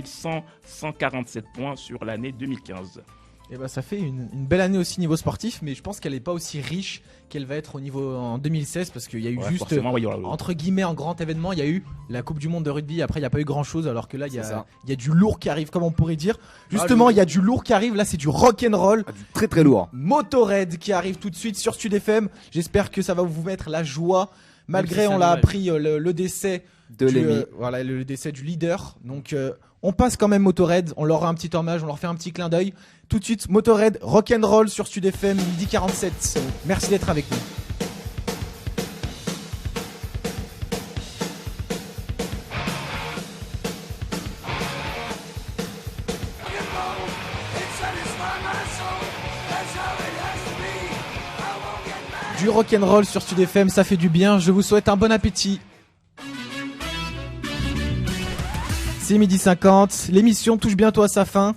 147 points sur l'année 2015. Et bah ça fait une belle année aussi niveau sportif, mais je pense qu'elle est pas aussi riche qu'elle va être au niveau en 2016 parce qu'il y a eu juste forcément, il y aura le- entre guillemets en grand événement, il y a eu la Coupe du Monde de rugby. Après il y a pas eu grand chose, alors que là il y C'est ça. a du lourd qui arrive, comme on pourrait dire. Justement il y a du lourd qui arrive. Là c'est du rock and roll. Ah, du très très lourd. Motorhead qui arrive tout de suite sur Stud FM. J'espère que ça va vous mettre la joie. Malgré si c'est on l'a dommage. appris le décès De du, Lemmy. voilà le décès du leader. Donc on passe quand même Motorhead, on leur a un petit hommage, on leur fait un petit clin d'œil. Tout de suite Motorhead Rock'n'Roll sur Stud FM midi 47. Merci d'être avec nous. Du rock'n'roll sur Stud FM, ça fait du bien. Je vous souhaite un bon appétit. C'est midi 50, l'émission touche bientôt à sa fin.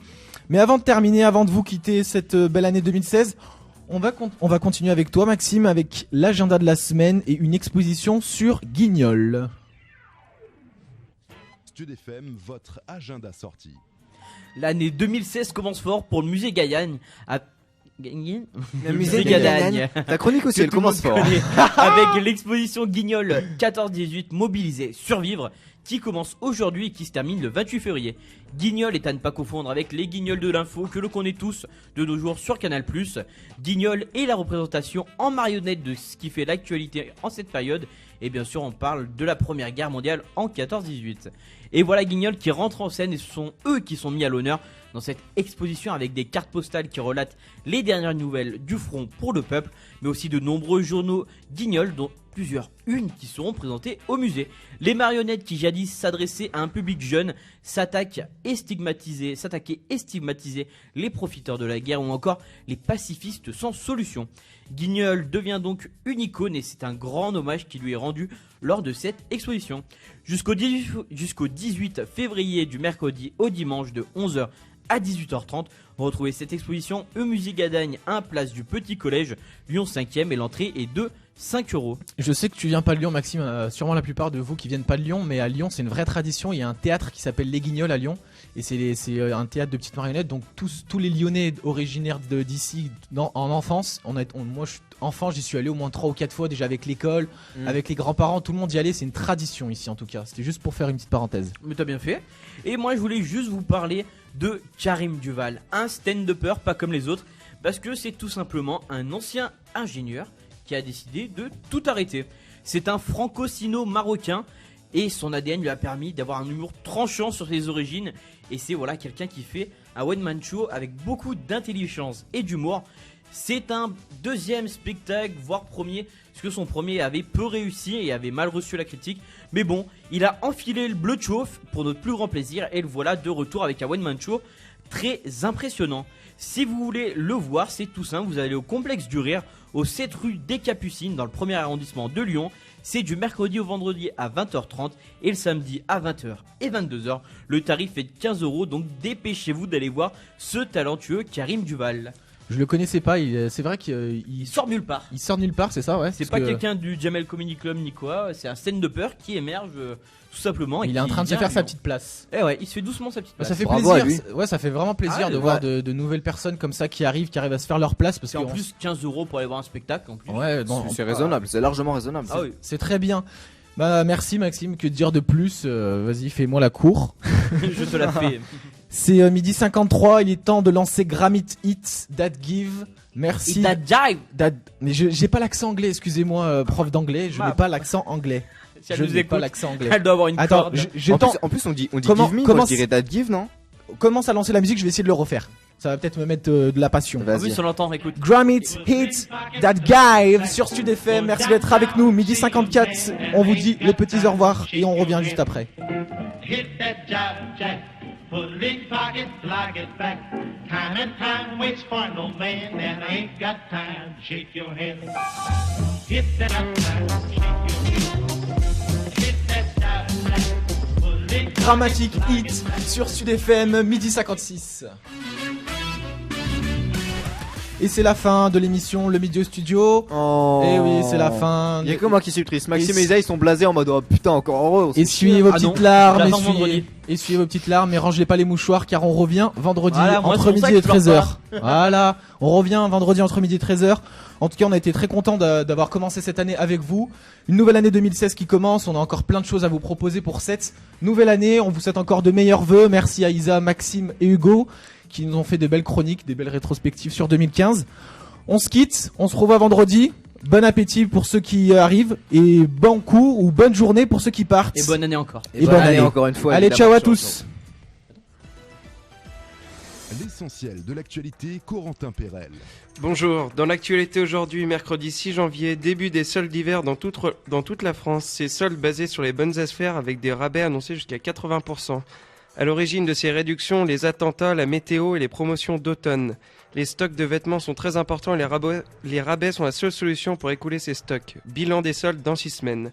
Mais avant de terminer, avant de vous quitter cette belle année 2016, on va continuer avec toi Maxime, avec l'agenda de la semaine et une exposition sur Guignol. Stud FM, votre agenda sorti. L'année 2016 commence fort pour le musée Gadagne. Le musée Gadagne. Ta chronique aussi, elle commence fort. Avec l'exposition Guignol 14-18 mobilisé survivre qui commence aujourd'hui et qui se termine le 28 février. Guignol est à ne pas confondre avec les Guignols de l'info que l'on connaît tous de nos jours sur Canal+. Guignol est la représentation en marionnette de ce qui fait l'actualité en cette période. Et bien sûr on parle de la première guerre mondiale en 14-18. Et voilà Guignol qui rentre en scène et ce sont eux qui sont mis à l'honneur dans cette exposition avec des cartes postales qui relatent les dernières nouvelles du front pour le peuple, mais aussi de nombreux journaux Guignol, dont plusieurs unes qui seront présentées au musée. Les marionnettes qui jadis s'adressaient à un public jeune s'attaquaient et stigmatisaient les profiteurs de la guerre ou encore les pacifistes sans solution. Guignol devient donc une icône et c'est un grand hommage qui lui est rendu lors de cette exposition. Jusqu'au 18 février du mercredi au dimanche de 11h à 18h30, retrouvez cette exposition au musée Gadagne, 1 place du Petit Collège, Lyon 5e et l'entrée est de 5€. Je sais que tu viens pas de Lyon Maxime, sûrement la plupart de vous qui viennent pas de Lyon, mais à Lyon c'est une vraie tradition, il y a un théâtre qui s'appelle Les Guignols à Lyon, et c'est un théâtre de petites marionnettes, donc tous les Lyonnais originaires d'ici en enfance, moi enfant j'y suis allé au moins 3 ou 4 fois déjà avec l'école, avec les grands-parents, tout le monde y allait, c'est une tradition ici en tout cas, c'était juste pour faire une petite parenthèse. Mais t'as bien fait. Et moi je voulais juste vous parler de Karim Duval, un stand-upper pas comme les autres, parce que c'est tout simplement un ancien ingénieur qui a décidé de tout arrêter. C'est un franco-sino-marocain et son ADN lui a permis d'avoir un humour tranchant sur ses origines et c'est voilà quelqu'un qui fait un one-man show avec beaucoup d'intelligence et d'humour. C'est un deuxième spectacle, voire premier, parce que son premier avait peu réussi et avait mal reçu la critique. Mais bon, il a enfilé le bleu de chauffe pour notre plus grand plaisir et le voilà de retour avec un one-man show très impressionnant. Si vous voulez le voir, c'est tout simple, vous allez au Complexe du Rire, au 7 rue des Capucines, dans le 1er arrondissement de Lyon. C'est du mercredi au vendredi à 20h30 et le samedi à 20h et 22h. Le tarif est de 15€, donc dépêchez-vous d'aller voir ce talentueux Karim Duval. Je le connaissais pas, c'est vrai qu'il Il sort nulle part. il sort nulle part, c'est ça, ouais. C'est parce pas que quelqu'un du Jamel Comedy Club ni quoi, c'est un stand-upper qui émerge tout simplement. Et il est en qui train de se vient faire à sa Lyon. petite place. Eh ouais, il se fait doucement sa petite Bah, place. ça fait Bravo à plaisir, lui. ouais, ça fait vraiment plaisir Ah, de ouais. voir de nouvelles personnes comme ça qui arrivent à se faire leur place parce C'est que en plus 15€ pour aller voir un spectacle en plus. ouais, C'est raisonnable, c'est largement raisonnable. Ah oui. c'est très bien. Bah merci Maxime, que dire de plus, vas-y fais-moi la cour. Je te la fais. C'est midi 53, il est temps de lancer Grammy Hits That Give. Merci. Et ta jive. Mais j'ai pas l'accent anglais, excusez-moi prof d'anglais, je Bah. n'ai pas l'accent anglais. Si elle Je nous n'ai pas écoute, l'accent anglais. elle doit avoir une Attends, corde. En plus, on dit Comment- give me, comment moi je dirais that give, non? Commence à lancer la musique, je vais essayer de le refaire. Ça va peut-être me mettre de la passion. En Vas-y. plus, on l'entend, écoute. Grammy Hits That Give sur Stud FM. Merci d'être avec nous. Midi 54. On vous dit les petits au revoir et on revient juste après. Hit that jive jack, put it in your pocket, like it back. Time and time waits for no man, and I ain't got time to shake your hand. Hit that jive jack, shake your hand. Hit that jive jack, put it in your Dramatic Hit sur Sud FM, midi 56. Et c'est la fin de l'émission Le Midi au Studio. Oh. Et oui, c'est la fin. Il y a que moi qui suis triste. Maxime Et et Isa, ils sont blasés en mode oh putain, encore heureux. on se fait Essuyez chier. vos Ah non, petites larmes, j'attends essuyez. vendredi. Essuyez vos petites larmes et rangez pas les mouchoirs car on revient vendredi Voilà, moi, entre c'est pour ça midi et que je pleure 13h. Voilà, on revient vendredi entre midi et 13h. En tout cas, on a été très contents d'avoir commencé cette année avec vous. Une nouvelle année 2016 qui commence, on a encore plein de choses à vous proposer pour cette nouvelle année. On vous souhaite encore de meilleurs vœux. Merci à Isa, Maxime et Hugo qui nous ont fait de belles chroniques, des belles rétrospectives sur 2015. On se quitte, on se revoit vendredi. Bon appétit pour ceux qui arrivent et bon coup ou bonne journée pour ceux qui partent. Et bonne année encore. Et bonne année encore une fois. Allez, évidemment. ciao à tous. L'essentiel de l'actualité, Corentin Pérel. Bonjour, dans l'actualité aujourd'hui, mercredi 6 janvier, début des soldes d'hiver dans toute la France. Ces soldes basés sur les bonnes affaires avec des rabais annoncés jusqu'à 80%. À l'origine de ces réductions, les attentats, la météo et les promotions d'automne. Les stocks de vêtements sont très importants et les rabais sont la seule solution pour écouler ces stocks. Bilan des soldes dans 6 semaines.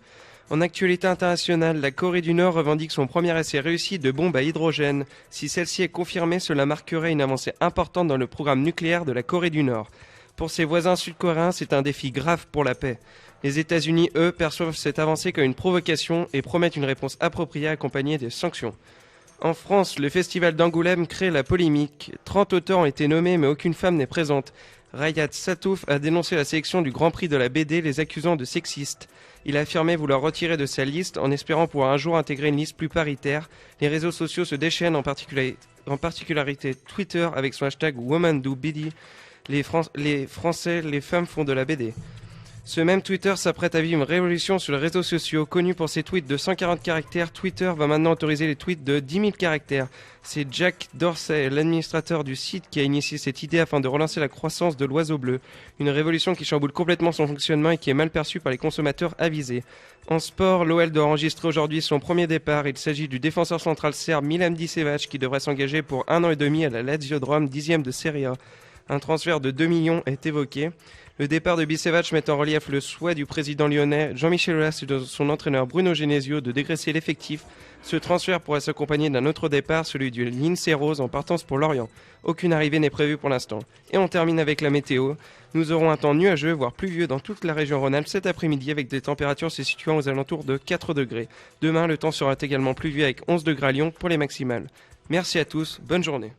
En actualité internationale, la Corée du Nord revendique son premier essai réussi de bombe à hydrogène. Si celle-ci est confirmée, cela marquerait une avancée importante dans le programme nucléaire de la Corée du Nord. Pour ses voisins sud-coréens, c'est un défi grave pour la paix. Les États-Unis, eux, perçoivent cette avancée comme une provocation et promettent une réponse appropriée accompagnée des sanctions. En France, le festival d'Angoulême crée la polémique. 30 auteurs ont été nommés mais aucune femme n'est présente. Rayat Satouf a dénoncé la sélection du Grand Prix de la BD, les accusant de sexistes. Il a affirmé vouloir retirer de sa liste en espérant pouvoir un jour intégrer une liste plus paritaire. Les réseaux sociaux se déchaînent, en particularité Twitter avec son hashtag WomanDoBD. Les Français, les femmes font de la BD. Ce même Twitter s'apprête à vivre une révolution sur les réseaux sociaux. Connu pour ses tweets de 140 caractères, Twitter va maintenant autoriser les tweets de 10 000 caractères. C'est Jack Dorsey, l'administrateur du site, qui a initié cette idée afin de relancer la croissance de l'oiseau bleu. Une révolution qui chamboule complètement son fonctionnement et qui est mal perçue par les consommateurs avisés. En sport, l'OL doit enregistrer aujourd'hui son premier départ. Il s'agit du défenseur central serbe Milan Dicevac qui devrait s'engager pour 1 an et demi à la Lazio de Rome, 10e de Serie A. Un transfert de 2 millions est évoqué. Le départ de Bicevac met en relief le souhait du président lyonnais Jean-Michel Aulas et de son entraîneur Bruno Genesio de dégraisser l'effectif. Ce transfert pourrait s'accompagner d'un autre départ, celui du Lindsay Rose en partance pour Lorient. Aucune arrivée n'est prévue pour l'instant. Et on termine avec la météo. Nous aurons un temps nuageux, voire pluvieux dans toute la région Rhône-Alpes cet après-midi avec des températures se situant aux alentours de 4 degrés. Demain, le temps sera également pluvieux avec 11 degrés à Lyon pour les maximales. Merci à tous, bonne journée.